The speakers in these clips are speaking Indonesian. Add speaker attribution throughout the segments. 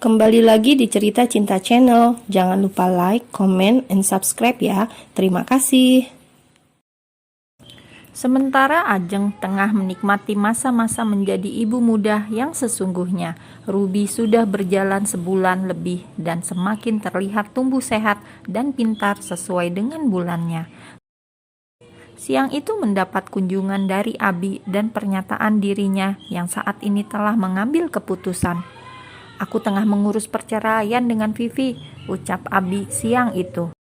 Speaker 1: Kembali lagi di Cerita Cinta Channel. Jangan lupa like, comment, and subscribe ya. Terima kasih.
Speaker 2: Sementara Ajeng tengah menikmati masa-masa menjadi ibu muda yang sesungguhnya, Ruby sudah berjalan sebulan lebih dan semakin terlihat tumbuh sehat dan pintar sesuai dengan bulannya. Siang itu mendapat kunjungan dari Abi dan pernyataan dirinya yang saat ini telah mengambil keputusan. "Aku tengah mengurus perceraian dengan Vivi," ucap Abi siang itu.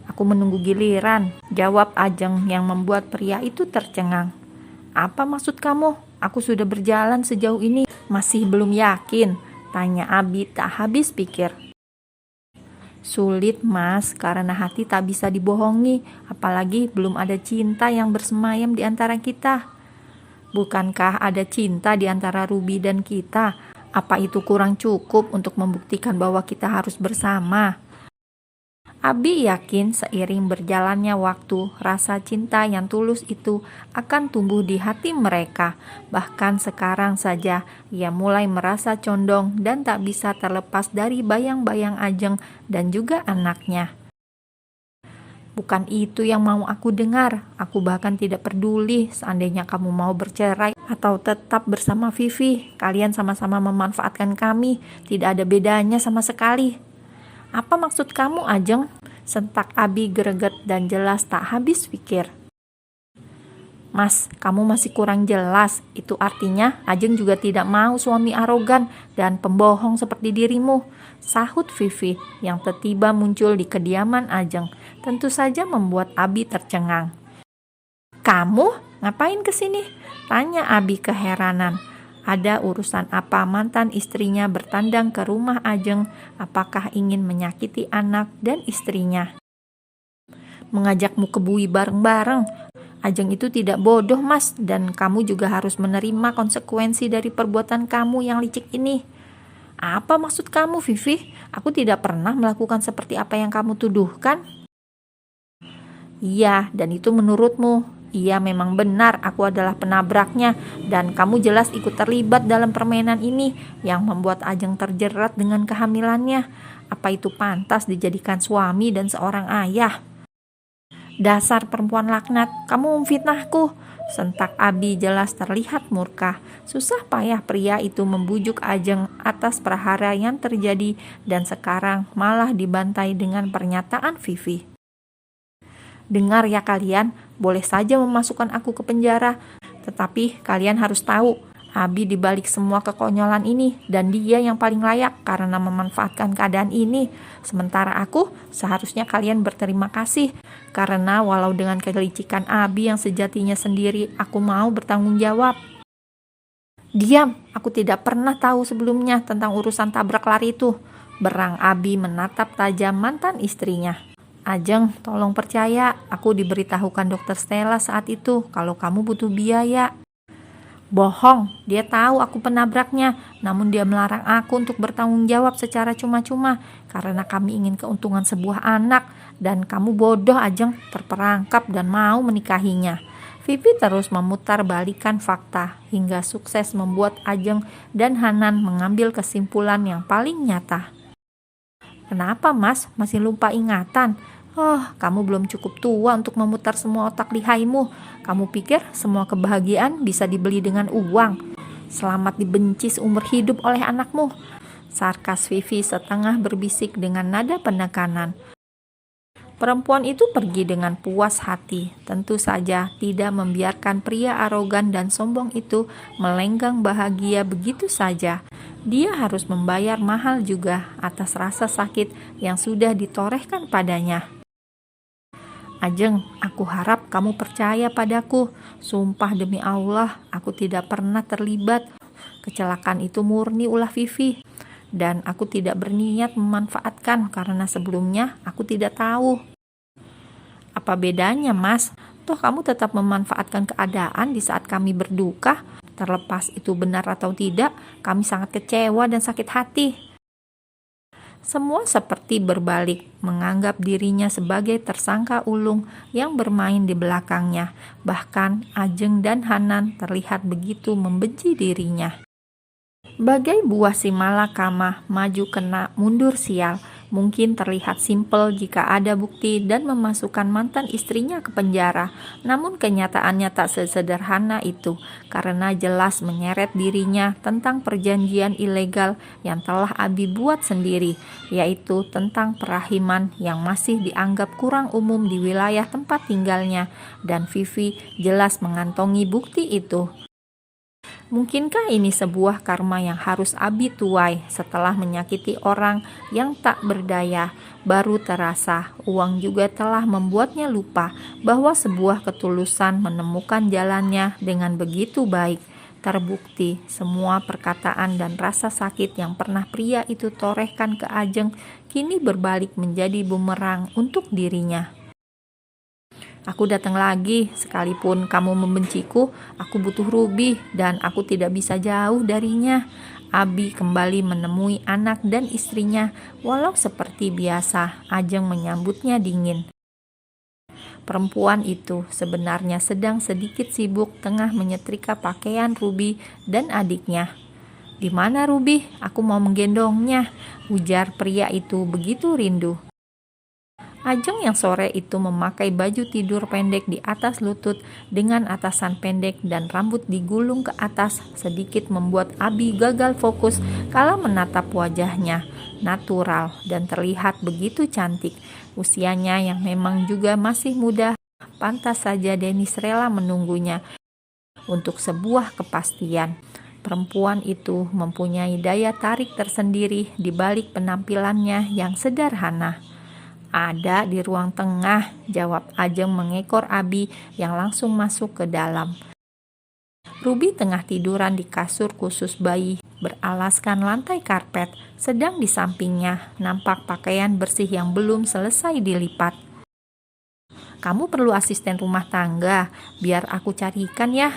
Speaker 2: "Aku menunggu giliran," jawab Ajeng yang membuat pria itu tercengang. "Apa maksud kamu? Aku sudah berjalan sejauh ini, masih belum yakin?" tanya Abi tak habis pikir. "Sulit mas, karena hati tak bisa dibohongi, apalagi belum ada cinta yang bersemayam di antara kita." "Bukankah ada cinta di antara Ruby dan kita? Apa itu kurang cukup untuk membuktikan bahwa kita harus bersama?" Abi yakin seiring berjalannya waktu, rasa cinta yang tulus itu akan tumbuh di hati mereka. Bahkan sekarang saja, ia mulai merasa condong dan tak bisa terlepas dari bayang-bayang Ajeng dan juga anaknya. "Bukan itu yang mau aku dengar. Aku bahkan tidak peduli seandainya kamu mau bercerai atau tetap bersama Vivi. Kalian sama-sama memanfaatkan kami, tidak ada bedanya sama sekali." "Apa maksud kamu, Ajeng?" sentak Abi greget dan jelas tak habis pikir. "Mas, kamu masih kurang jelas. Itu artinya Ajeng juga tidak mau suami arogan dan pembohong seperti dirimu," sahut Vivi yang tiba-tiba muncul di kediaman Ajeng. Tentu saja membuat Abi tercengang. "Kamu ngapain kesini?" tanya Abi keheranan. Ada urusan apa mantan istrinya bertandang ke rumah Ajeng? Apakah ingin menyakiti anak dan istrinya? "Mengajakmu ke bui bareng-bareng. Ajeng itu tidak bodoh mas, dan kamu juga harus menerima konsekuensi dari perbuatan kamu yang licik ini." "Apa maksud kamu, Vivi? Aku tidak pernah melakukan seperti apa yang kamu tuduhkan." "Iya, dan itu menurutmu. Iya, memang benar aku adalah penabraknya dan kamu jelas ikut terlibat dalam permainan ini yang membuat Ajeng terjerat dengan kehamilannya. Apa itu pantas dijadikan suami dan seorang ayah?" "Dasar perempuan laknat, kamu memfitnahku," sentak Abi jelas terlihat murka. Susah payah pria itu membujuk Ajeng atas prahara yang terjadi dan sekarang malah dibantai dengan pernyataan Vivi. "Dengar ya kalian, boleh saja memasukkan aku ke penjara, tetapi kalian harus tahu, Abi dibalik semua kekonyolan ini dan dia yang paling layak karena memanfaatkan keadaan ini. Sementara aku, seharusnya kalian berterima kasih karena walau dengan kelicikan Abi yang sejatinya sendiri, aku mau bertanggung jawab." "Diam, aku tidak pernah tahu sebelumnya tentang urusan tabrak lari itu," berang Abi menatap tajam mantan istrinya. "Ajeng, tolong percaya, aku diberitahukan dokter Stella saat itu kalau kamu butuh biaya." "Bohong, dia tahu aku penabraknya, namun dia melarang aku untuk bertanggung jawab secara cuma-cuma karena kami ingin keuntungan sebuah anak, dan kamu bodoh Ajeng, terperangkap dan mau menikahinya." Vivi terus memutar balikan fakta hingga sukses membuat Ajeng dan Hanan mengambil kesimpulan yang paling nyata. "Kenapa mas, masih lupa ingatan? Oh, kamu belum cukup tua untuk memutar semua otak lihaimu. Kamu pikir semua kebahagiaan bisa dibeli dengan uang? Selamat dibenci seumur hidup oleh anakmu," sarkas Vivi setengah berbisik dengan nada penekanan. Perempuan itu pergi dengan puas hati, tentu saja tidak membiarkan pria arogan dan sombong itu melenggang bahagia begitu saja. Dia harus membayar mahal juga atas rasa sakit yang sudah ditorehkan padanya. "Ajeng, aku harap kamu percaya padaku. Sumpah demi Allah, aku tidak pernah terlibat. Kecelakaan itu murni ulah Vivi. Dan aku tidak berniat memanfaatkan karena sebelumnya aku tidak tahu." "Apa bedanya mas? Toh kamu tetap memanfaatkan keadaan di saat kami berduka. Terlepas itu benar atau tidak, kami sangat kecewa dan sakit hati." Semua seperti berbalik, menganggap dirinya sebagai tersangka ulung yang bermain di belakangnya. Bahkan Ajeng dan Hanan terlihat begitu membenci dirinya. Bagai buah si malakama, maju kena mundur sial. Mungkin terlihat simpel jika ada bukti dan memasukkan mantan istrinya ke penjara. Namun kenyataannya tak sesederhana itu, karena jelas menyeret dirinya tentang perjanjian ilegal yang telah Abi buat sendiri, yaitu tentang perahiman yang masih dianggap kurang umum di wilayah tempat tinggalnya, dan Vivi jelas mengantongi bukti itu. Mungkinkah ini sebuah karma yang harus Abi tuai setelah menyakiti orang yang tak berdaya? Baru terasa uang juga telah membuatnya lupa bahwa sebuah ketulusan menemukan jalannya dengan begitu baik. Terbukti semua perkataan dan rasa sakit yang pernah pria itu torehkan ke Ajeng kini berbalik menjadi bumerang untuk dirinya. Aku datang lagi, sekalipun kamu membenciku, aku butuh Ruby dan aku tidak bisa jauh darinya. Abi kembali menemui anak dan istrinya, walau seperti biasa, Ajeng menyambutnya dingin. Perempuan itu sebenarnya sedang sedikit sibuk tengah menyetrika pakaian Ruby dan adiknya. "Di mana Ruby? Aku mau menggendongnya," ujar pria itu begitu rindu. Ajeng yang sore itu memakai baju tidur pendek di atas lutut dengan atasan pendek dan rambut digulung ke atas sedikit membuat Abi gagal fokus kala menatap wajahnya. Natural dan terlihat begitu cantik. Usianya yang memang juga masih muda, pantas saja Dennis rela menunggunya untuk sebuah kepastian. Perempuan itu mempunyai daya tarik tersendiri di balik penampilannya yang sederhana. "Ada di ruang tengah," jawab Ajeng mengekor Abi yang langsung masuk ke dalam. Ruby tengah tiduran di kasur khusus bayi beralaskan lantai karpet, sedang di sampingnya nampak pakaian bersih yang belum selesai dilipat. "Kamu perlu asisten rumah tangga, biar aku carikan ya.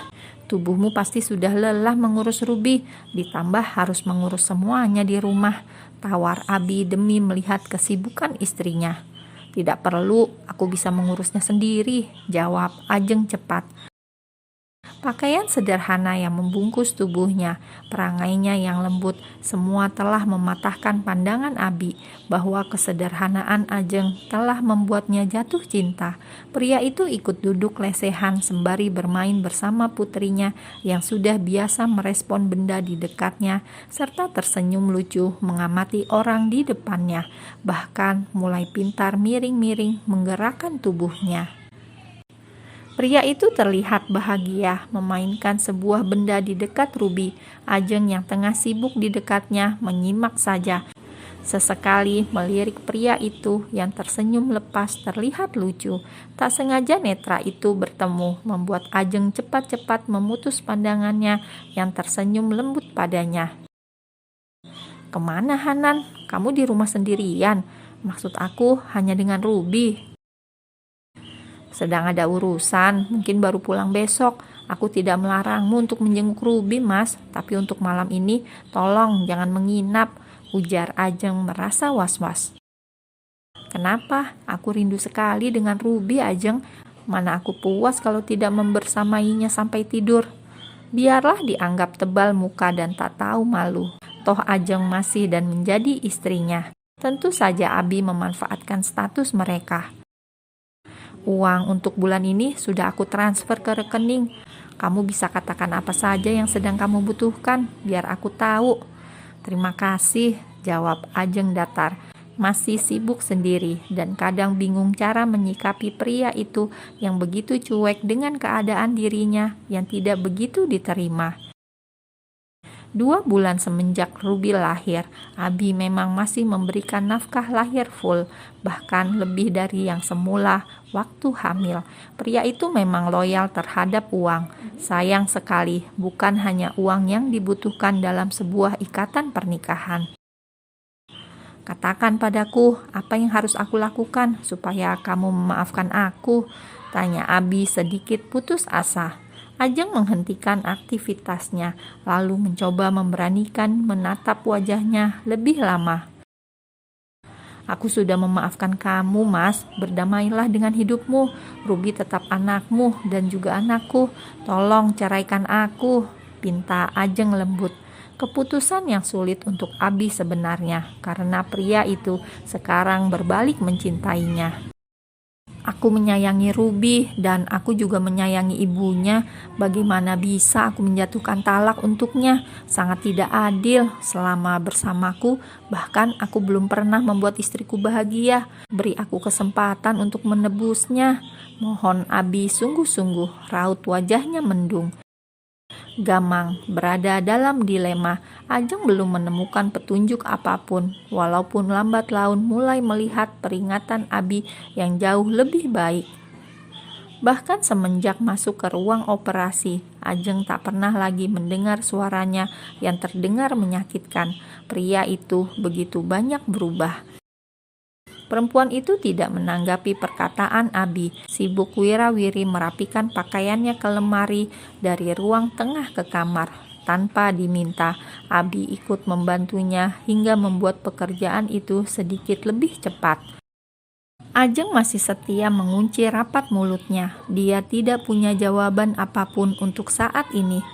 Speaker 2: Tubuhmu pasti sudah lelah mengurus Ruby, ditambah harus mengurus semuanya di rumah," tawar Abi demi melihat kesibukan istrinya. "Tidak perlu, aku bisa mengurusnya sendiri," jawab Ajeng cepat. Pakaian sederhana yang membungkus tubuhnya, perangainya yang lembut, semua telah mematahkan pandangan Abi bahwa kesederhanaan Ajeng telah membuatnya jatuh cinta. Pria itu ikut duduk lesehan sembari bermain bersama putrinya yang sudah biasa merespon benda di dekatnya, serta tersenyum lucu mengamati orang di depannya, bahkan mulai pintar miring-miring menggerakkan tubuhnya. Pria itu terlihat bahagia memainkan sebuah benda di dekat Ruby. Ajeng yang tengah sibuk di dekatnya menyimak saja. Sesekali melirik pria itu yang tersenyum lepas terlihat lucu. Tak sengaja netra itu bertemu, membuat Ajeng cepat-cepat memutus pandangannya yang tersenyum lembut padanya. "Kemana Hanan? Kamu di rumah sendirian? Maksud aku hanya dengan Ruby." "Sedang ada urusan, mungkin baru pulang besok. Aku tidak melarangmu untuk menjenguk Ruby, Mas, tapi untuk malam ini tolong jangan menginap," ujar Ajeng merasa was-was. "Kenapa? Aku rindu sekali dengan Ruby, Ajeng. Mana aku puas kalau tidak membersamainya sampai tidur." Biarlah dianggap tebal muka dan tak tahu malu. Toh Ajeng masih dan menjadi istrinya. Tentu saja Abi memanfaatkan status mereka. "Uang untuk bulan ini sudah aku transfer ke rekening. Kamu bisa katakan apa saja yang sedang kamu butuhkan, biar aku tahu." "Terima kasih," jawab Ajeng datar. Masih sibuk sendiri dan kadang bingung cara menyikapi pria itu yang begitu cuek dengan keadaan dirinya yang tidak begitu diterima. 2 bulan semenjak Ruby lahir, Abi memang masih memberikan nafkah lahir full, bahkan lebih dari yang semula waktu hamil. Pria itu memang loyal terhadap uang. Sayang sekali, bukan hanya uang yang dibutuhkan dalam sebuah ikatan pernikahan. "Katakan padaku, apa yang harus aku lakukan supaya kamu memaafkan aku?" tanya Abi sedikit putus asa. Ajeng menghentikan aktivitasnya, lalu mencoba memberanikan menatap wajahnya lebih lama. "Aku sudah memaafkan kamu, Mas. Berdamailah dengan hidupmu. Ruby tetap anakmu dan juga anakku. Tolong ceraikan aku," pinta Ajeng lembut. Keputusan yang sulit untuk Abi sebenarnya, karena pria itu sekarang berbalik mencintainya. Aku menyayangi Ruby dan aku juga menyayangi ibunya. Bagaimana bisa aku menjatuhkan talak untuknya? Sangat tidak adil. Selama bersamaku, bahkan aku belum pernah membuat istriku bahagia. Beri aku kesempatan untuk menebusnya. Mohon Abi sungguh-sungguh, raut wajahnya mendung. Gamang berada dalam dilema. Ajeng belum menemukan petunjuk apapun, walaupun lambat laun mulai melihat peringatan Abi yang jauh lebih baik. Bahkan semenjak masuk ke ruang operasi, Ajeng tak pernah lagi mendengar suaranya yang terdengar menyakitkan. Pria itu begitu banyak berubah. Perempuan itu tidak menanggapi perkataan Abi. Sibuk wira-wiri merapikan pakaiannya ke lemari dari ruang tengah ke kamar. Tanpa diminta, Abi ikut membantunya hingga membuat pekerjaan itu sedikit lebih cepat. Ajeng masih setia mengunci rapat mulutnya. Dia tidak punya jawaban apapun untuk saat ini.